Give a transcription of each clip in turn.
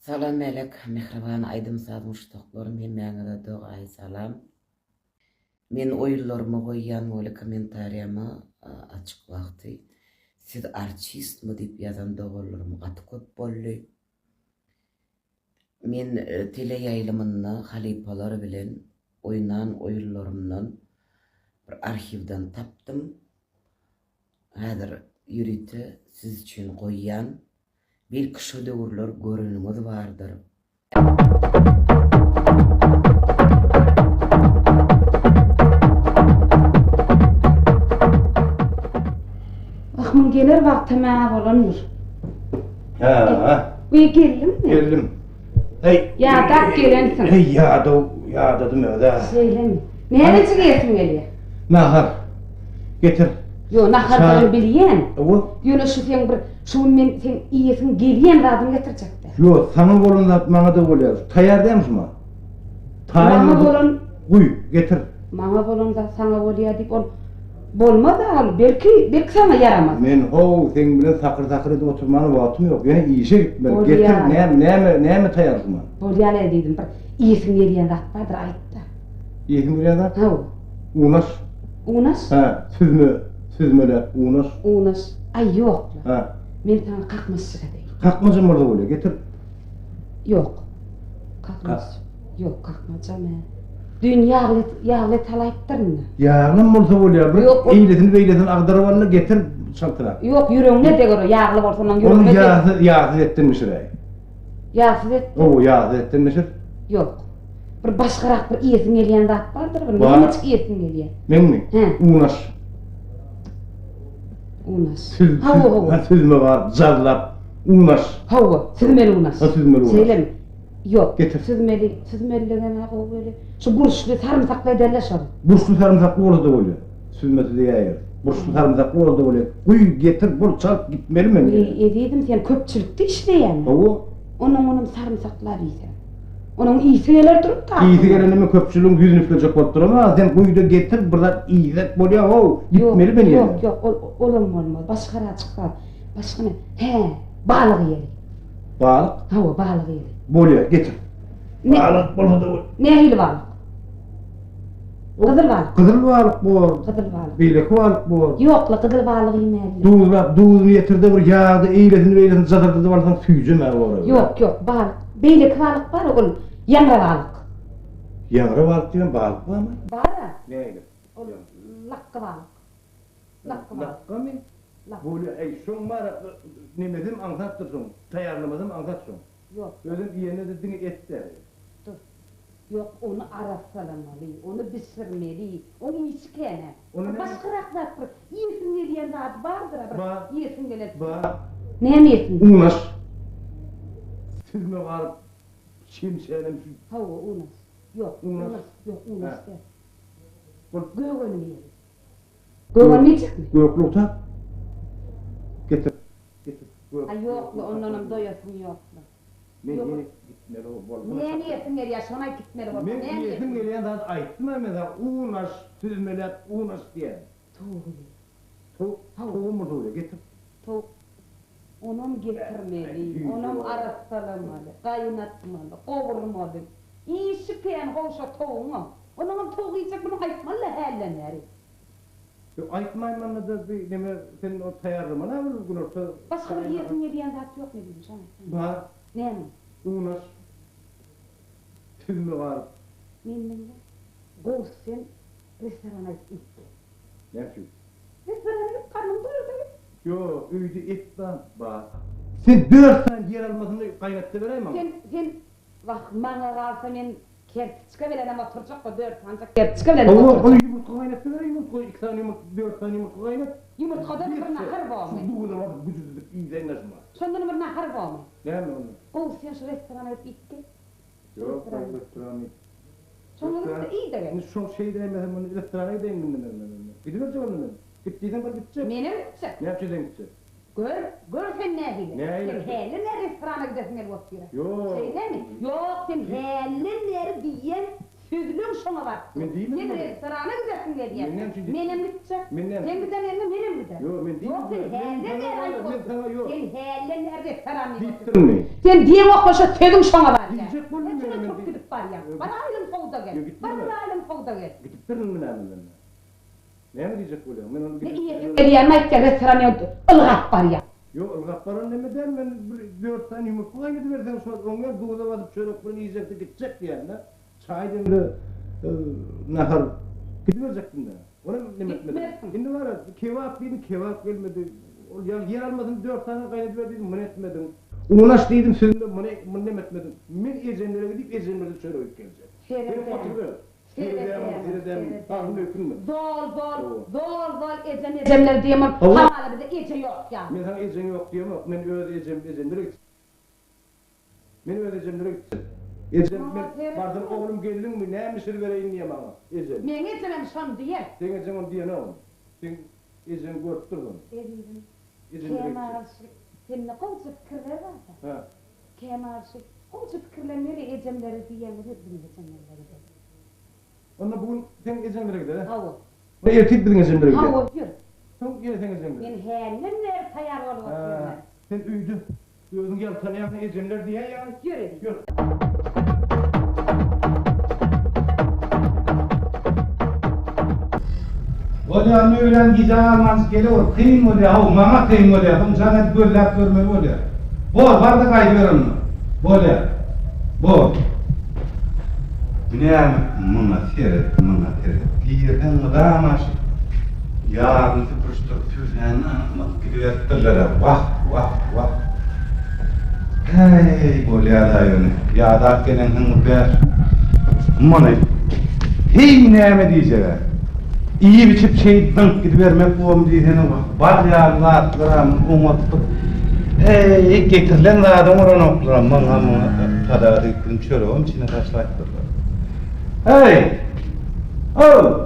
Salam melek, mehriban aydım sazmış toklarım, hemen de doğay salam. Men oyunlarımı koyyan böyle kommentariyamı açık vakti. Siz artist mı deyip yazan doğrularımı katı köp bolly. Men tele yayılımını halipalar bilen oynan oyunlarımdan bir arşivden taptım. Hazır yürütü siz için koyyan bir kışı doğrular görünümüz vardır. Ahmın gelir vaktime bolanır. Ha, Uy geldim mi? geldim. Hey. Ya da gelensin. Hey ya dedim öyle. Söyleme. Nereye çıkıyorsun geliyor? Nahar. Getir. Yo naharları biliyen. O. Yine şu sen bir şun men sen iyisin geliyen radım getirecekti. Yo sana bolunda bana da oluyor. Tayardaymış mı? Bana bolun. Uy getir. Bana bolun da sana boluyor deyip ol. Bolmadı al. Belki sana yaramaz. Men sen bilen takır edip oturmanı vaktim yok. Yani işe gitmem. Ol Getir. ya. Ne tayardın mı? Boluyor ne dedim bir iyisin geliyen ratmadır ayıttı. Yetim bilen de. Ha. Unas. Unas. Ha. Süzmele. Unas. Unas. Ay yok. Ha. Men sana kalkmaz çıka değil. Kalkmacım orada oluyor. Getir. Yok. Kalkmaz. Yok kalkmayacağım he. Dün yağlı talayıptırın. Yağlı olsa oluyor. Yok, o- Eyletin agdaravanını getir çaltıra. Yok yüreğine de göre yağlı varsa onun Onu yüreğine de. yağsız ettirmişir ay. Yağsız et. O yağsız ettirmişir. Yok. Bir başkarak bir iyesin geliyen zat vardır. Bir Var. neymiş iyesin geliyen. Men mi? He. Unas. Unas. Süz Hava. süzme var. Zarlap. Unas. Hava. Süzmeli unas. Ha, süzmeli unas. Söyle mi? Yok. Getir. Süzmeli gene o böyle. Şu buruşlu sarımsakla ederler şöyle. Burçlu sarımsaklı orada oluyor. Süzmesi diye yer. Burçlu sarımsaklı orada oluyor. Uy getir bur çal gitmeli mi? Ediydim sen köpçülükte işleyen. O Onun sarımsakları iyisi. Onun iyisi gelir durup da. iyisi gelenimi köpçülüğün yüzünü üfleyecek otur ama sen kuyuda getir burada iyisi oluyor. O gitmeli beni yani. Yok olmaz. Başka çıkar. Başka ne? He, balık yeri. Balık. Hava balık yeri. Boluyor getir. Ne? Balık bolada ol. Ne hili balık? Kızıl balık. Kızıl balık bu. Kızıl balık. Beylek balık bu. Yok la kızıl balık yemeği. Doğuzunu yetirdi bir yağdı, eğlesin zadırdı da varsan tüycüm ev oraya. Yok balık. Beylek balık var oğlum. Yamra balık. Yağrı balık diyorum, balık var mı? Var ya. Neydi? O lakka balık. Lakka balık. Lakka mı? Lakka. Böyle son var, nimedim anlatırsın, tayarlamadım anlatırsın. Yok. Özüm iyene dediğini et der. Dur. Yok onu arastalamalı, onu pişirmeli, onu içkene. Onu ne? Başka raklat bir iyisin geliyen zat vardır Var. ama iyisin gelen. Bak, Ne mi yesin? unas. Süzme var, şimşerim şu. Hava unas. Yok Unas. Yok unas Ha. der. Bak, Göğün mi yesin? Göğün mi yiyecek mi? göklük tak. Getir. Getir. Ha yok la ondan doyasın yok la. Ne Yok. yeni gitmeli o bol. Ne niyetin geliyor şuna gitmeli bak. Men niyetim gelen zat aytdım ama unas süzmeler unas diye. Tuğ. Toğum mu doğru getir. Tuğ. Onun getirmeli, onun arastalamalı, kaynatmalı, kavurmalı. İyi şüpheyen hoşa tuğunu. Onun tuğu yiyecek bunu aytmalı hellenleri. Aytmayım bana da bir neme senin o tayarlama ne uygun olsa. Başka bir yerin yediyen zat yok ne bileyim sana. Var. Ne mi? Unas. Süzme var. Minne. Goğuz sen restorana git. Ne şu? Restorana git karnım doyurdu. Yo, üydü et lan. Bak. Sen 4 tane yer almasını kaynattı vereyim ama. Sen bak bana kalsa ben kertiçka veren ama oturacak da 4 ancak kertiçka veren Onu oturacak. yumurta kaynattı vereyim mi? 2 tane yumurta, 4 tane yumurta kaynat. Yumurtkadan bir nahar var mı? Bu kadar vakit gücüzlük iyi de nasıl var? Sondan bir nahar var mı? Ne mi onu? Goğuz sen şu restorana git git. Yok, ben restoranı. Sondan da iyi de Yani ver. şu şey diyemezim, bunu restorana gideyim ben. Gidiverce onu ben. Gittiysen ben gideceğim. Benim gidecek. Ne yapacaksın gidecek? Gör sen ne hile? Ne hile? Sen hele ne restorana gidesin el vaktiyle? Yok. Söyle mi? Yok sen hele ne diyen Sözlüğün şuna var. Men değilim Sen mi? restorana gidersin diye. Menem şimdi- Menem gidecek. Menem. Sen giden yerine menem gider. Yo, men değilim Yok sen mi? helle Men sana- ne men sana yok. Sen helle nerede restorana Diptin mi? Sen diye okuşa sözün şuna var ya. Diyecek bunu Sen menem şuna çok değil. gidip var ya. Yok, Bana aylım kovda Yok, gel. gittim Bana ben. aylım kovda gel. Gidip durun mu ben? Ne mi diyecek böyle? Ben onu Ne gidip- iyi. Geliyemez ki restorana ılgap var ya. Yo, ırgatların ne der ben 4 tane yumurtluğa gidiversen sonra onlar doğuda basıp çörek bunu yiyecekti gidecek yani. Çay demli nahar gidiverecektin de. Ona ne etmedi. Gitmezsin. Şimdi var ya kebap dedim kebap gelmedi. Yer almadım 4 tane kaynadı verdim mın etmedim. Uğraş dedim sözünde mın etmedim. Men ecenlere gidip ecenlere çörek gelecek. Benim oturuyor. Seyredem, tahmin ökünme. Zol, ecemler diyemem. Allah. Hala bize ece yok ya. Men sana ecen yok diyemem. Men öyle ecenlere gitsin. Men öyle ecenlere gitsin. Ecen, men bardan oğlum geldin mi? Ne misir vereyim diye bana. Ecen. Men ecemem şan diye. Sen ecen onu diye ne oldu? Sen ecen görüp durdun. Edim. Ecenlere gitsin. Kemarşı. Senin ne kovucu fikirler var da. Ha. Kemarşı. Kovucu fikirler nereye ecemleri diyenler hep bizim ecemleri de. Onunla bugün sen ecenlere gider ha? Havu. Ne erkek bilin ecenlere gider? Havu yürü. Sen yine sen ecenlere. Men hellemler tayar olup Ha. oturuyorlar. Sen üydü. Gözün gel tanıyan ecenler diye ya. Yürü. Yürü. Ola öğren gidamaz geliyor. Kıyım oluyor. Ha mama kıyım oluyor. Hım sana göller görmeli oluyor. Bol var da kaydırın. Böyle. Bol. Ne mama seyret, mama seyret. Giyirden gıdamaş. Yarın tıpırıştır tüzen. Gidiverttirler. Vah vah vah. Hey böyle adayını. Yağdak gelen hıngı ber. Mama. Hey neyme diyecekler. İyi biçip şey dınk gidivermek boğum diyene bak. Bar yağlar, gram, umutlu. Getirilen zaten oran okuram. Bana kadar diktim şöyle onun içine taşlattırlar. Hey! Oh!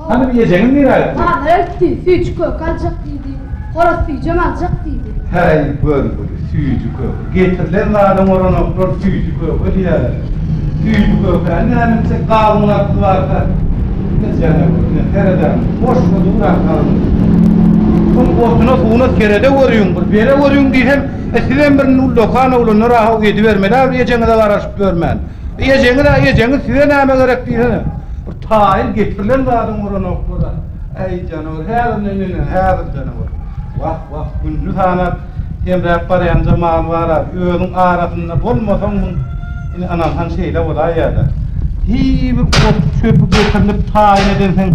Hani bir yiyeceğin bir ayet? Ha neresi? Süt kök alacak dedi. Horoz yiyeceğim alacak dedi. Hey böyle süyücü kök. Getirilen zaten oran okuram süyücü kök. Öyle ya. Süyücü kök. Ne anımsa kavunlar varsa. Mesela nereden boş duran kalın. Son otuna suuna kerede görüyün bir bere görüyün diysem sizden bir lokana ulunu rahat yedi vermeli abi yiyeceğini de araşıp görmen. Yiyeceğini size neme gerek diysene. Bir tayin getirilen zaten oran okula. Ey canavar her canavar. Vah vah günlü sanat emre parayan zamanı var abi. Öğün arasında bulmasan bunu anansan şeyle olay yerde. Hi bir ot çöpü götürüp tayin edensen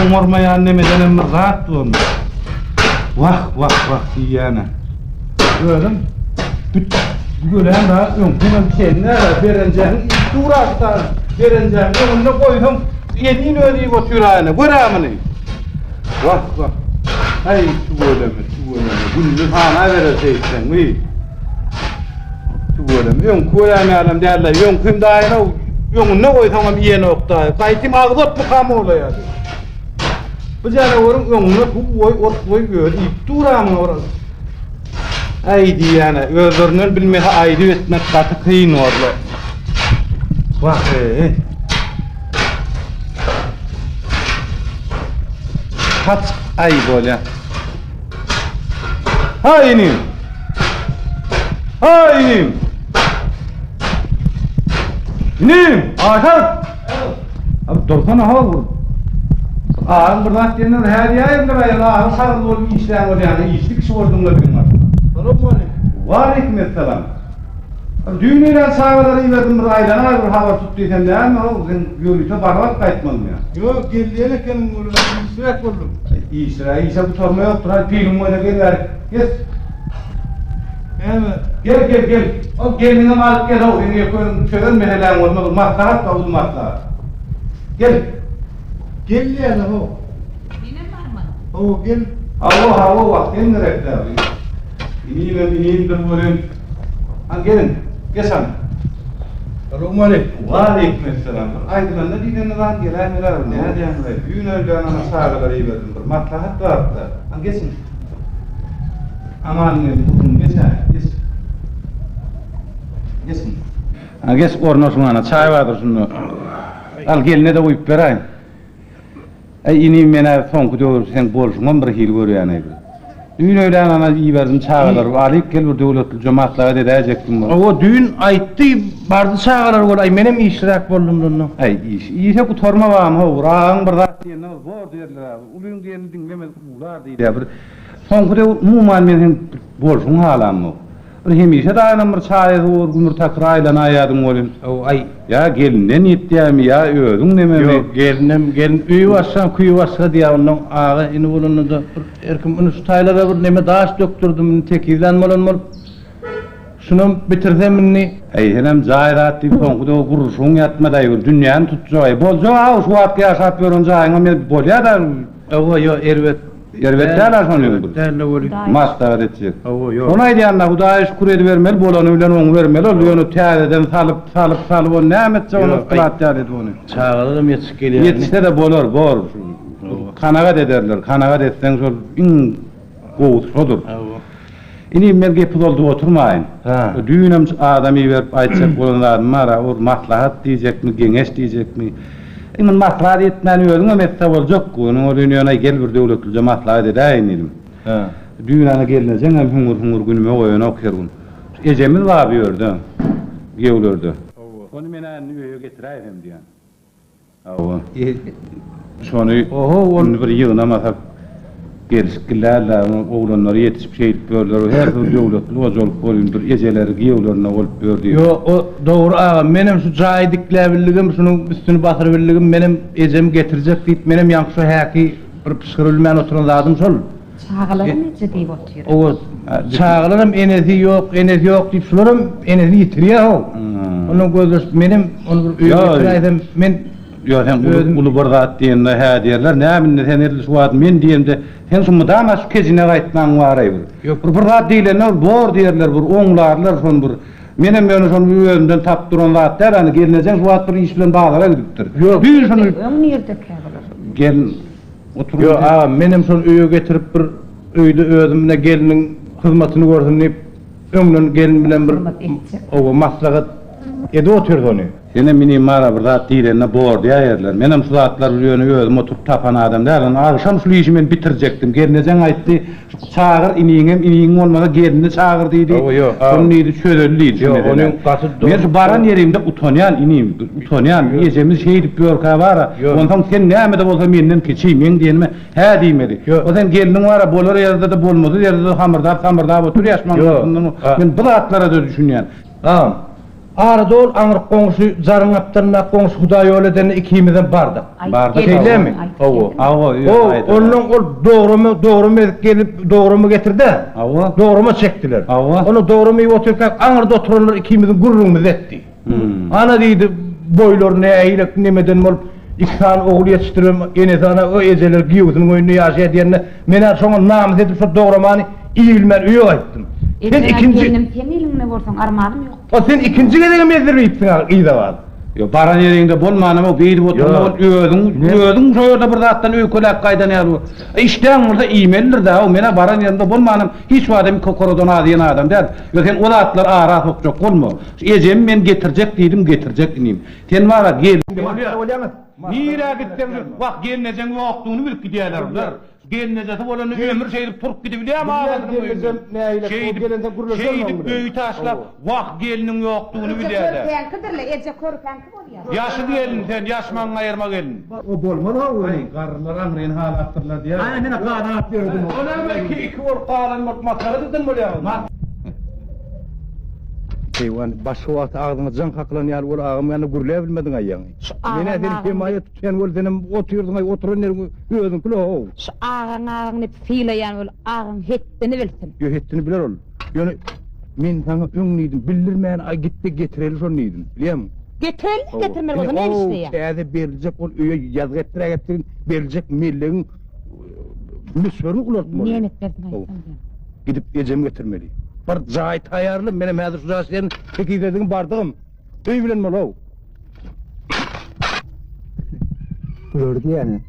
umurmayan nemeden rahat durun. Vah vah vah diyene. Gördüm. Gülen rahat yok. Bunun kendine vereneceğin duraktan vereneceğin önüne koydum. Yediğini ödeyi götürene. Bıramını. Vah vah. Hay şu böyle mi? Günlü hana vereceksin. Şu böyle mi? Yon koyamayalım derler. Yon kim daire Yonun ne koy tamam iyi nokta. Kayıtım ağzot mu kam oluyor? Bu canavarın yonunu bu oy gör. Duramın orası. Ay diyene özürünün bilmeyi ayrı etmek katı kıyın orlu. Bak kaç ay böyle. Haynim. Haynim. İnim, Aşar. Abi dursana hava vur. Ağam buradan kendin her yayın da bayan ağam sarıl olup işleyen oluyor yani işlik kişi vurdum da benim aslında. Selam aleyküm. Aleykümselam. Düğünüyle sağları iyi verdim bir aydan ağır bir hava tuttuysan değil mi? Sen görüyorsa barbat kayıtmalım ya. Yok geldiğine kendim vurdu. Sürekli vurdum. İyi sıra, iyiyse bu sorma yoktur. Hadi pilim oyna gel ver. Yes. Evet. Gel. O gelini alıp gel o. Yine koyun şöyle mehelen olmalı. Maslahat da oldu maslahat. Gel. Geldi yani o. Yine var mı? O gel. Hava bak. Sen nereye abi? İneyim dur buyurun. Ha gelin. Gel sen. Selam aleyküm. Aleykümselam. Aydın ne diyene lan gel ne var ne hadi yani. Düğün öyle ana sağları iyi verdim. Bir maslahat var da. Ha gelsin. Aman ne bugün geç. Gelsin. Ha geç ornosuna çay vardır şunu. Al geline de uyup berayım. İnim mena sonku döwür sen bolşuňam bir hil görýän edi. Düýün öýlen ana iýberdim çağalar alyp gel bir döwletli jemaatlara dedäjekdim. O düğün aytdy bardy çağalar golay menem iştirak boldum ondan. Ay işe bu torma wam ho raň bir zat diýende bor diýerler. Ulyň diýeni dinlemek ular diýdi. Bir sonku dew muman men bolşuň halammy. Bir hemişe daýanam bir çaýy dur gümür takraylan aýadym bolýan. O ay Ya gelinden yetdiýämi ya özüň neme? yok gelin üýü başsan kuýu başsa diýär ondan ağa ini bolanda erkim unu taýlara bir neme daş döktürdüm tekizden bolan bol. Şunu bitirdimni. Ey henem zaýrat diýip soňguda guruşuň ýatmaday bir dünýäni tutjay. Bolja ha şu wagtga ýaşap berýän jaýyňa men bolýar da. O yo erwet Yervetler şonu. Derle boli. Masta edecek. O yo. Ona diýende Hudaý şükür edi bermeli, bolany bilen oň bermeli. Ol ýöne täzeden salyp o nämetçe onu kılatýar edi onu. Çağıralım yetişip gelýär. Yetişse de bolar, bor. Kanagat ederler. Kanagat etseň şol iň gowut odur. Ini men gepip boldy oturmaýyn. Düýnem adamy berip aýtjak bolanlar mara ur maslahat diýjekmi, geňeş diýjekmi? Iňin maslahat etmän özüňe metse boljak. Onuň öýüne gel bir döwletli jemaatlara dedäýin dedim. Düýnäne gelinjeň hem huňur günüme goýan okýaryn. Ejemil wag ýördi. Geýlerde. Onu meni öýe getiräýim diýen. Awa. Şonu onu bir ýygyna masap gelişiklerle oğlanları yetişip şehit böldüler. Her bir döwletli ojol bolýandyr. Ejeleri giýewlerine bolup berdi. Yo o doğru ağa menem şu jaýdykläbilligim şunun üstüni basyrybilligim menem ejem getirecek diýip menem ýaňşy häki bir pişirilmän oturan zadım şol. Çağalarım nece diýip otyr. O çağalarım enerji yok diýip şolaram enerji ýitirýär o. Onuň gözü menem onu bir öýe getiräýdim men. Yo sen ulu bargat diýende hä diýerler. Näme sen erli şuwat men diýende sen şu mudama şu kezine gaýtmaň wara bir. Yok bir bargat diýerler bor diýerler bir oňlarlar şon bir. Menem ýöne şonu ýönden tap duran zatlar hani gelinjeň şuwat bir iş bilen baglara gidipdir. Yok düýün şonu Öň ýerde käbiler. gel oturup. Yo ağa menem şonu öýe getirip bir öýde özümne geliniň hyzmatyny gördüm diýip öňden gelin bilen bir o maslahat edi otyrdy onu. Sene mini mara bir zat diýerler bor diýerler. Menem şu zatlar ýöne özüm oturup tapan adam dälen. Agşam şu işi men bitirjekdim. Gelinjeň aýtdy, çağır iniňem olmaga gelini çağır diýdi. Şonu diýdi, çözeldi. Yo onuň gaty Men şu baran yerimde utanýan inim, utanýan ýejemiz şeýdip börkä bara. Ondan sen näme de bolsa menden keçeyim, men diýenme, hä diýmedi. O sen geliniň wara bolar ýerde de bolmady, ýerde de hamırdap otur ýaşmaň. Men bu zatlara da düşünýän. Arada ol aňyr goňşy jarňapdyna goňşy Hudaý öledeni ikimizden bardyk. Şeýlemi? Onuň ol dogrumy gelip dogrumy getirdi. Dogrumy çekdiler. Onu dogrumy oturýan aňyrda oturanlar ikimizden gurrumyz etdi. Ana diýdi boýlar näýilek nemeden bolup iki tane oğul yetiştirip ene tane o ejeler giýewsiniň öýünde ýaşaýar diýende men şoňa namaz edip şu dogramany iýilmän öýe aýtdym. Sen ikinci senin ilmine borsan armağanım yok. O sen ikinci gele mezdiripsin ýa var. Yo baran ýerinde bolmany o beýdi oturma özüň şoýda bir zatdan öýkelek gaýdan ýaly. İşden burada iýmeldir da o mena baran ýerinde bolmanym hiç wagtym kokorodan adyan adam däl. Yo sen o zatlar ara tokjak bolma. Ejem men getirjek diýdim getirjek inim. Sen wara gel. Nira gitsen wagt gelnejeň wagtyny bilip gidýärler ular. Gelnejesi bolany ömür şeýdip turup gidibilýärmi ağadyny? Şeýdip öýü taşlap wagt geliniň ýokdugyny bilýärler. Kenkidirle eje körkenki bolýar. Ýaşy gelin sen ýaşmaň aýyrma gelin. O bolmaly ha öňe. Garrylar amryn halatdyrlar diýär. Aýa mene gadanat berdim. Onam iki bol galan makardydan bolýar. Eywan başga wagt agdyňy jan haklan ýaly ol agam ýany gürle bilmediň aýaňy. Mene seni himaýa tutýan bol senem oturýardyň oturan ýerine özüň kilo. Ağaňy fiýleýän bol ağaň hetdini bilsin. Yo hetdini biler ol. Ýöne men saňa öňnüýdim bildirmän ay gitdi getireli şonu diýdim. Bilýärmi? Getirmeli bolsa ne işleýär? Täze beriljek ol öýe ýazg etdirek beriljek milliň müsörü ulatmaly. Niýet berdim aýtdym. Gidip ejem getirmeli. Bir jaý taýarly menem häzir şu jaýyň tekizediň bardygym. Öý bilen bolaw. Gördü yani.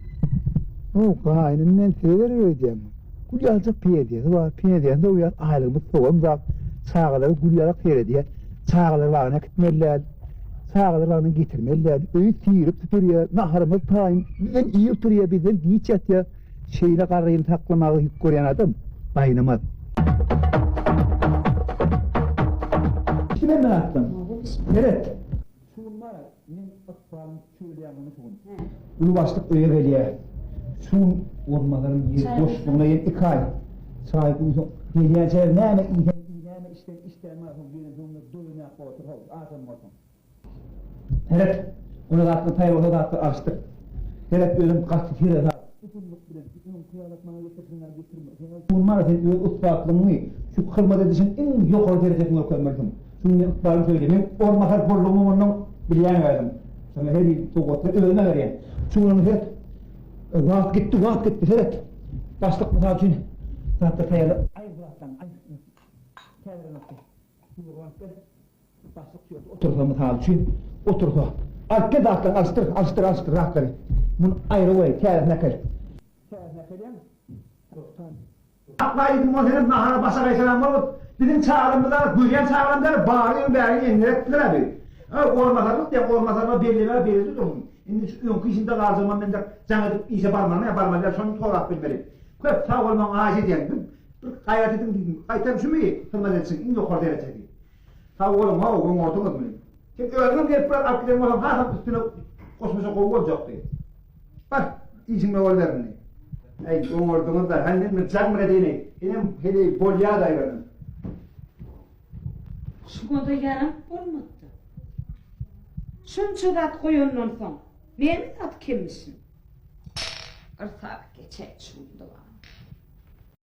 O gaýnym men sever öýdüm. Gulýalyk piýedi, wa piýedi de uýar aýlygymyz sowam zap. Çağalar gulýalyk piýedi. Çağalar wagna gitmeliler. Sağlarını getirmeliler. Öyle sıyırıp tutuyor. Naharımız tayin. Bizden iyi oturuyor, bizden hiç yatıyor. Şeyle karayını taklamağı yük koruyan adam dayanamaz. İşte ben attım. Evet. Şunun var. Men akbarım söyleyenini şunun. Ulu başlık öğreliye. Şunun olmaların yeri boş bulma yeri 2 ay. Sahibi uzun. Geliyeceğim neyme istemez. Doyuna otur. Ağzım otur. Evet. Onu da attı payı, onu da attı açtı. Evet ölüm kaçtı kere daha. Tutulluk bile, bütün kıyamet bana getirsinler getirme. Bunlar sen öyle ıspatlığını, şu kırma dedişin en yok ol derecesini koymalısın. Şunu ıspatlığını söyleyeyim. Olmasa borluğumu ondan bileyen verdim. Sana her bir soğukta ölme vereyim. Şunun evet. Vaat gitti. Evet. Başlık mı için. Zaten sayarlı. Ay bıraktan, ay. Kendine nasıl? Şunu vaat ver. Başlık yok. Otursa mı için. Otursa. Arka dağıttan alıştır rahatları. Bunu ayrı koy, kâret nakır. Kâret nakır ya mı? Aklaydım o senin nahara basa kaysalan var mı? Bizim çağrımızda, güzel çağrımızda bağırıyor, bağırıyor, indirektiler abi. Olmasa diye olmasa belli tutun. Şimdi şu önkü işinde lazım ben de canıdık işe barmağına son torak bilmeli. Köp sağ olmam ağacı diyelim. Gayret edin dedim. Aytem şu mu iyi? Hırmaz etsin, in yok orada edecek. Sağ olun, ha oğlum ortamız mı? Şimdi öğrenim gelip bırak akılarım olam, ha üstüne koşmuşa kovu olacaktı. Bak, işinme oğullarını. Ey, o ordumuzda, hani mırçak mı dediğini, benim hele bolya dayıverdim. Şu konuda yarım olmadı. Şunca dat koyundan son. Mehmet at kimmişsin? Irsak geçer şunda var.